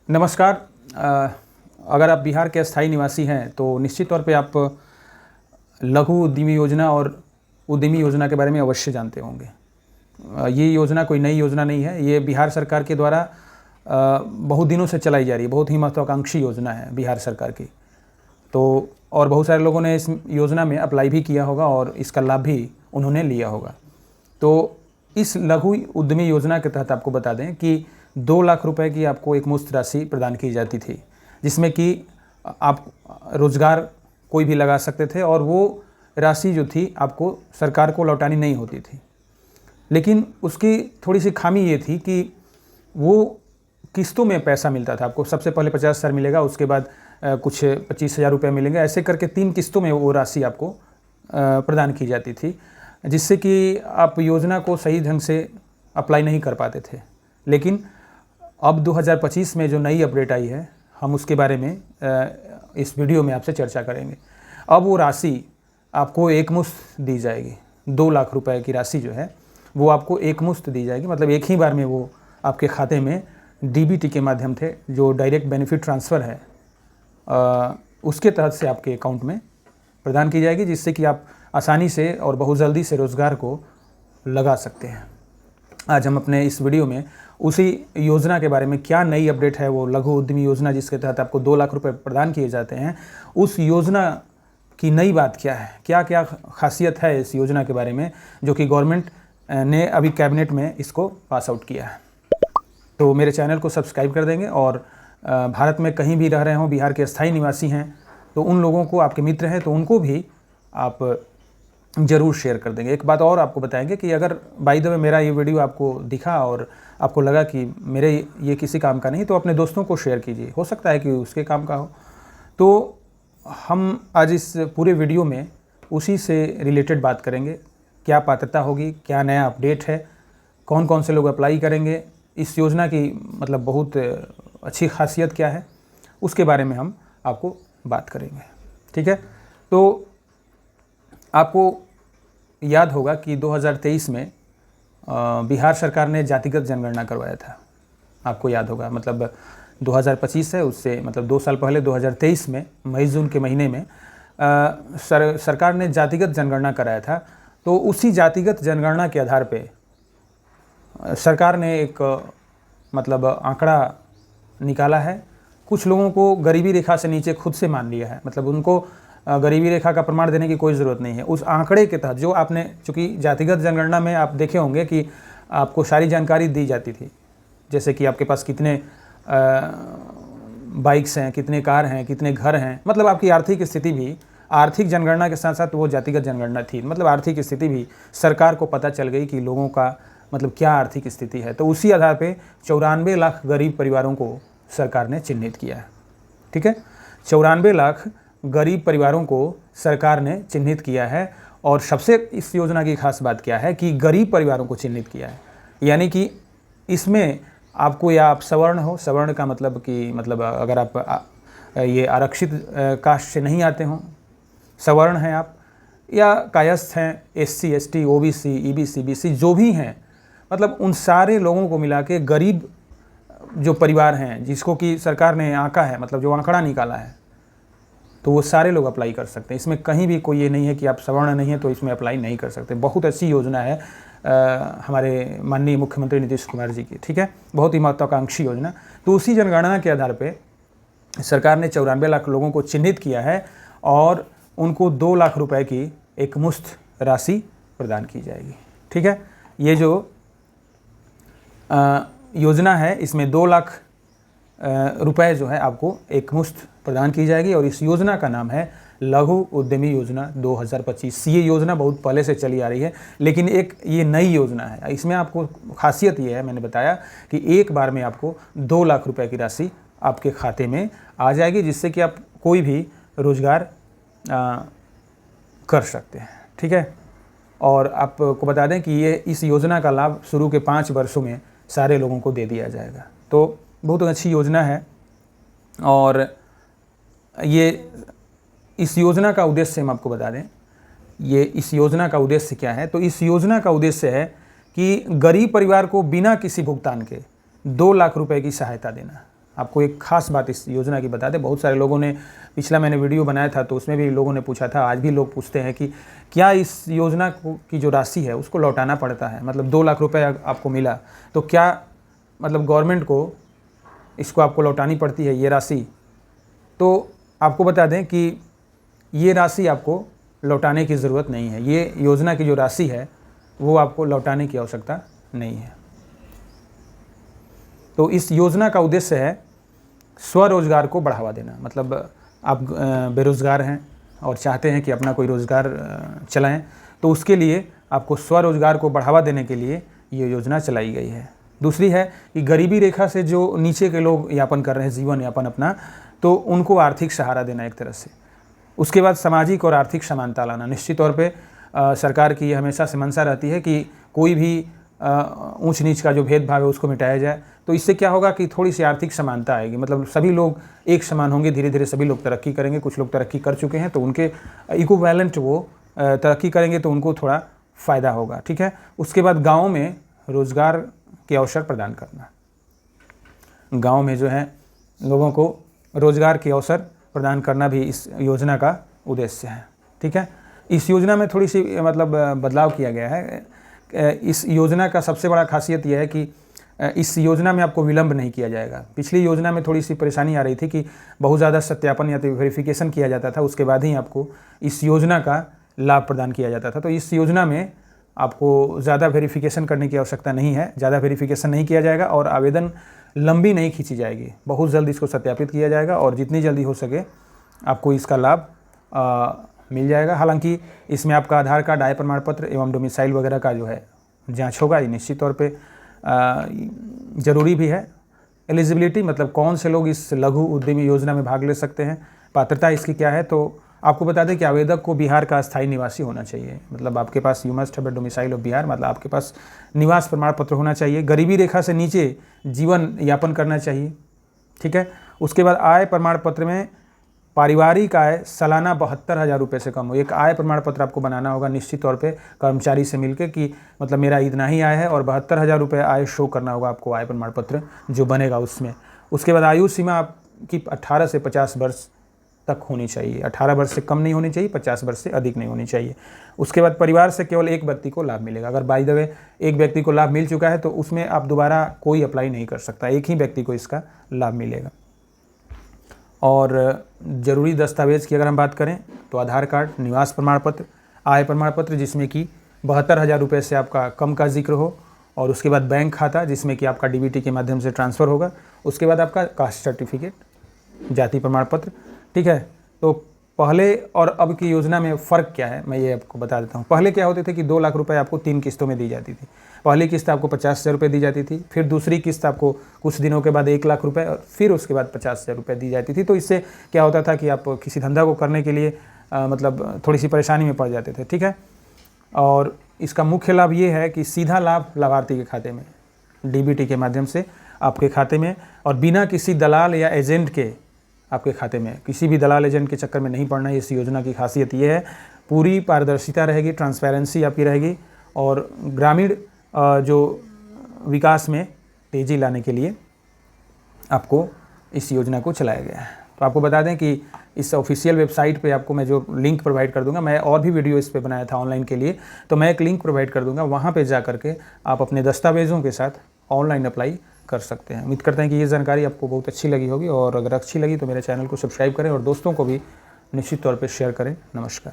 नमस्कार। अगर आप बिहार के अस्थायी निवासी हैं तो निश्चित तौर पे आप लघु उद्यमी योजना और उद्यमी योजना के बारे में अवश्य जानते होंगे। ये योजना कोई नई योजना नहीं है, ये बिहार सरकार के द्वारा बहुत दिनों से चलाई जा रही है। बहुत ही महत्वाकांक्षी योजना है बिहार सरकार की। तो और बहुत सारे लोगों ने इस योजना में अप्लाई भी किया होगा और इसका लाभ भी उन्होंने लिया होगा। तो इस लघु उद्यमी योजना के तहत आपको बता दें कि 2 लाख रुपए की आपको एक मुफ्त राशि प्रदान की जाती थी, जिसमें कि आप रोज़गार कोई भी लगा सकते थे और वो राशि जो थी आपको सरकार को लौटानी नहीं होती थी। लेकिन उसकी थोड़ी सी खामी ये थी कि वो किस्तों में पैसा मिलता था। आपको सबसे पहले 50,000 मिलेगा, उसके बाद कुछ 25,000 रुपये मिलेंगे। ऐसे करके 3 किस्तों में वो राशि आपको प्रदान की जाती थी, जिससे कि आप योजना को सही ढंग से अप्लाई नहीं कर पाते थे। लेकिन अब 2025 में जो नई अपडेट आई है, हम उसके बारे में इस वीडियो में आपसे चर्चा करेंगे। अब वो राशि आपको एकमुश्त दी जाएगी। 2 लाख रुपए की राशि जो है वो आपको एकमुश्त दी जाएगी। मतलब एक ही बार में वो आपके खाते में डीबीटी के माध्यम से, जो डायरेक्ट बेनिफिट ट्रांसफ़र है, उसके तहत से आपके अकाउंट में प्रदान की जाएगी, जिससे कि आप आसानी से और बहुत जल्दी से रोज़गार को लगा सकते हैं। आज हम अपने इस वीडियो में उसी योजना के बारे में, क्या नई अपडेट है वो लघु उद्यमी योजना जिसके तहत आपको 2 लाख रुपए प्रदान किए जाते हैं, उस योजना की नई बात क्या है, क्या क्या खासियत है इस योजना के बारे में, जो कि गवर्नमेंट ने अभी कैबिनेट में इसको पास आउट किया है। तो मेरे चैनल को सब्सक्राइब कर देंगे और भारत में कहीं भी रह रहे हों, बिहार के अस्थायी निवासी हैं तो उन लोगों को, आपके मित्र हैं तो उनको भी आप ज़रूर शेयर कर देंगे। एक बात और आपको बताएंगे कि अगर बाय द वे मेरा ये वीडियो आपको दिखा और आपको लगा कि मेरे ये किसी काम का नहीं, तो अपने दोस्तों को शेयर कीजिए, हो सकता है कि उसके काम का हो। तो हम आज इस पूरे वीडियो में उसी से रिलेटेड बात करेंगे। क्या पात्रता होगी, क्या नया अपडेट है, कौन कौन से लोग अप्लाई करेंगे, इस योजना की मतलब बहुत अच्छी खासियत क्या है, उसके बारे में हम आपको बात करेंगे। ठीक है। तो आपको याद होगा कि 2023 में बिहार सरकार ने जातिगत जनगणना करवाया था। आपको याद होगा, मतलब 2025 है, उससे मतलब 2 साल पहले 2023 में मई जून के महीने में सरकार ने जातिगत जनगणना कराया था। तो उसी जातिगत जनगणना के आधार पे सरकार ने एक मतलब आंकड़ा निकाला है। कुछ लोगों को गरीबी रेखा से नीचे खुद से मान लिया है, मतलब उनको गरीबी रेखा का प्रमाण देने की कोई ज़रूरत नहीं है। उस आंकड़े के तहत जो आपने, चूँकि जातिगत जनगणना में आप देखे होंगे कि आपको सारी जानकारी दी जाती थी, जैसे कि आपके पास कितने बाइक्स हैं, कितने कार हैं, कितने घर हैं, मतलब आपकी आर्थिक स्थिति भी, आर्थिक जनगणना के साथ साथ वो जातिगत जनगणना थी। मतलब आर्थिक स्थिति भी सरकार को पता चल गई कि लोगों का मतलब क्या आर्थिक स्थिति है। तो उसी आधार पे 94 लाख गरीब परिवारों को सरकार ने चिन्हित किया है। ठीक है, 94 लाख गरीब परिवारों को सरकार ने चिन्हित किया है। और सबसे इस योजना की खास बात क्या है कि गरीब परिवारों को चिन्हित किया है, यानी कि इसमें आपको, या आप सवर्ण हो, सवर्ण का मतलब कि मतलब अगर आप ये आरक्षित कास्ट से नहीं आते हों, सवर्ण हैं आप, या कायस्थ हैं, SC ST OBC EBC BC जो भी हैं, मतलब उन सारे लोगों को मिला के गरीब जो परिवार हैं जिसको कि सरकार ने आंका है, मतलब जो आंकड़ा निकाला है, तो वो सारे लोग अप्लाई कर सकते हैं। इसमें कहीं भी कोई ये नहीं है कि आप सवर्ण नहीं है तो इसमें अप्लाई नहीं कर सकते। बहुत अच्छी योजना है हमारे माननीय मुख्यमंत्री नीतीश कुमार जी की। ठीक है, बहुत ही महत्वाकांक्षी योजना। तो उसी जनगणना के आधार पे सरकार ने 94 लाख लोगों को चिन्हित किया है और उनको 2 लाख रुपए की एक मुश्त राशि प्रदान की जाएगी। ठीक है, ये जो योजना है इसमें 2 लाख रुपए जो है आपको एक मुश्त प्रदान की जाएगी और इस योजना का नाम है लघु उद्यमी योजना 2025। ये योजना बहुत पहले से चली आ रही है, लेकिन एक ये नई योजना है। इसमें आपको खासियत ये है, मैंने बताया कि एक बार में आपको 2 लाख रुपए की राशि आपके खाते में आ जाएगी, जिससे कि आप कोई भी रोज़गार कर सकते हैं। ठीक है, और आपको बता दें कि ये इस योजना का लाभ शुरू के 5 वर्षों में सारे लोगों को दे दिया जाएगा। तो बहुत अच्छी योजना है। और ये इस योजना का उद्देश्य हम आपको बता दें, ये इस योजना का उद्देश्य क्या है। तो इस योजना का उद्देश्य है कि गरीब परिवार को बिना किसी भुगतान के 2 लाख रुपए की सहायता देना। आपको एक ख़ास बात इस योजना की बता दें, बहुत सारे लोगों ने, पिछला मैंने वीडियो बनाया था तो उसमें भी लोगों ने पूछा था, आज भी लोग पूछते हैं कि क्या इस योजना की जो राशि है उसको लौटाना पड़ता है, मतलब 2 लाख रुपए आपको मिला तो क्या मतलब गवर्नमेंट को इसको आपको लौटानी पड़ती है ये राशि। तो आपको बता दें कि ये राशि आपको लौटाने की ज़रूरत नहीं है, ये योजना की जो राशि है वो आपको लौटाने की आवश्यकता नहीं है। तो इस योजना का उद्देश्य है स्वरोजगार को बढ़ावा देना, मतलब आप बेरोज़गार हैं और चाहते हैं कि अपना कोई रोज़गार चलाएं, तो उसके लिए आपको स्वरोजगार को बढ़ावा देने के लिए ये योजना चलाई गई है। दूसरी है कि गरीबी रेखा से जो नीचे के लोग यापन कर रहे हैं जीवन यापन अपना, तो उनको आर्थिक सहारा देना एक तरह से। उसके बाद सामाजिक और आर्थिक समानता लाना। निश्चित तौर पे सरकार की हमेशा से मंशा रहती है कि कोई भी ऊंच नीच का जो भेदभाव है उसको मिटाया जाए। तो इससे क्या होगा कि थोड़ी सी आर्थिक समानता आएगी, मतलब सभी लोग एक समान होंगे, धीरे धीरे सभी लोग तरक्की करेंगे। कुछ लोग तरक्की कर चुके हैं तो उनके इक्विवेलेंट वो तरक्की करेंगे तो उनको थोड़ा फ़ायदा होगा, ठीक है। उसके बाद गाँव में रोज़गार के अवसर प्रदान करना, गाँव में जो है लोगों को रोज़गार के अवसर प्रदान करना भी इस योजना का उद्देश्य है, ठीक है। इस योजना में थोड़ी सी मतलब बदलाव किया गया है। इस योजना का सबसे बड़ा खासियत यह है कि इस योजना में आपको विलंब नहीं किया जाएगा। पिछली योजना में थोड़ी सी परेशानी आ रही थी कि बहुत ज़्यादा सत्यापन या तो वेरिफिकेशन किया जाता था, उसके बाद ही आपको इस योजना का लाभ प्रदान किया जाता था। तो इस योजना में आपको ज़्यादा वेरिफिकेशन करने की आवश्यकता नहीं है, ज़्यादा वेरिफिकेशन नहीं किया जाएगा और आवेदन लंबी नहीं खींची जाएगी। बहुत जल्द इसको सत्यापित किया जाएगा और जितनी जल्दी हो सके आपको इसका लाभ मिल जाएगा। हालांकि इसमें आपका आधार कार्ड, आय प्रमाण पत्र एवं डोमिसाइल वगैरह का जो है जांच होगा, ये निश्चित तौर पे ज़रूरी भी है। एलिजिबिलिटी मतलब कौन से लोग इस लघु उद्यमी योजना में भाग ले सकते हैं, पात्रता इसकी क्या है, तो आपको बता दें कि आवेदक को बिहार का स्थायी निवासी होना चाहिए। मतलब आपके पास you must have a domicile of Bihar, मतलब आपके पास निवास प्रमाण पत्र होना चाहिए। गरीबी रेखा से नीचे जीवन यापन करना चाहिए, ठीक है। उसके बाद आय प्रमाण पत्र में पारिवारिक आय सालाना 72,000 रुपये से कम हो। एक आय प्रमाण पत्र आपको बनाना होगा निश्चित तौर पे कर्मचारी से मिलकर कि मतलब मेरा इतना ही आय है और 72,000 रुपये आय शो करना होगा आपको आय प्रमाण पत्र जो बनेगा उसमें। उसके बाद आयु सीमा आपकी 18 से 50 वर्ष तक होनी चाहिए, 18 वर्ष से कम नहीं होनी चाहिए, 50 वर्ष से अधिक नहीं होनी चाहिए। उसके बाद परिवार से केवल एक व्यक्ति को लाभ मिलेगा। अगर बाय द वे एक व्यक्ति को लाभ मिल चुका है तो उसमें आप दोबारा कोई अप्लाई नहीं कर सकता, एक ही व्यक्ति को इसका लाभ मिलेगा। और ज़रूरी दस्तावेज़ की अगर हम बात करें तो आधार कार्ड, निवास प्रमाण पत्र, आय प्रमाण पत्र जिसमें कि 72,000 रुपये से आपका कम का जिक्र हो, और उसके बाद बैंक खाता जिसमें कि आपका डीबीटी के माध्यम से ट्रांसफ़र होगा। उसके बाद आपका कास्ट सर्टिफिकेट, जाति प्रमाण पत्र, ठीक है। तो पहले और अब की योजना में फ़र्क क्या है मैं ये आपको बता देता हूँ। पहले क्या होते थे कि 2 लाख रुपए आपको 3 किस्तों में दी जाती थी। पहली किस्त आपको 50,000 रुपये दी जाती थी, फिर दूसरी किस्त आपको कुछ दिनों के बाद 1 लाख रुपए और फिर उसके बाद 50,000 रुपये दी जाती थी। तो इससे क्या होता था कि आप किसी धंधा को करने के लिए मतलब थोड़ी सी परेशानी में पड़ जाते थे, ठीक है। और इसका मुख्य लाभ ये है कि सीधा लाभ लाभार्थी के खाते में डीबीटी के माध्यम से आपके खाते में, और बिना किसी दलाल या एजेंट के आपके खाते में, किसी भी दलाल एजेंट के चक्कर में नहीं पड़ना। इस योजना की खासियत ये है, पूरी पारदर्शिता रहेगी, ट्रांसपेरेंसी आपकी रहेगी, और ग्रामीण जो विकास में तेज़ी लाने के लिए आपको इस योजना को चलाया गया है। तो आपको बता दें कि इस ऑफिशियल वेबसाइट पे आपको मैं जो लिंक प्रोवाइड कर दूंगा, मैं और भी वीडियो इस पे बनाया था ऑनलाइन के लिए, तो मैं एक लिंक प्रोवाइड कर दूंगा, वहाँ पे जा करके आप अपने दस्तावेज़ों के साथ ऑनलाइन अप्लाई कर सकते हैं। उम्मीद करते हैं कि ये जानकारी आपको बहुत अच्छी लगी होगी, और अगर अच्छी लगी तो मेरे चैनल को सब्सक्राइब करें और दोस्तों को भी निश्चित तौर पे शेयर करें। नमस्कार।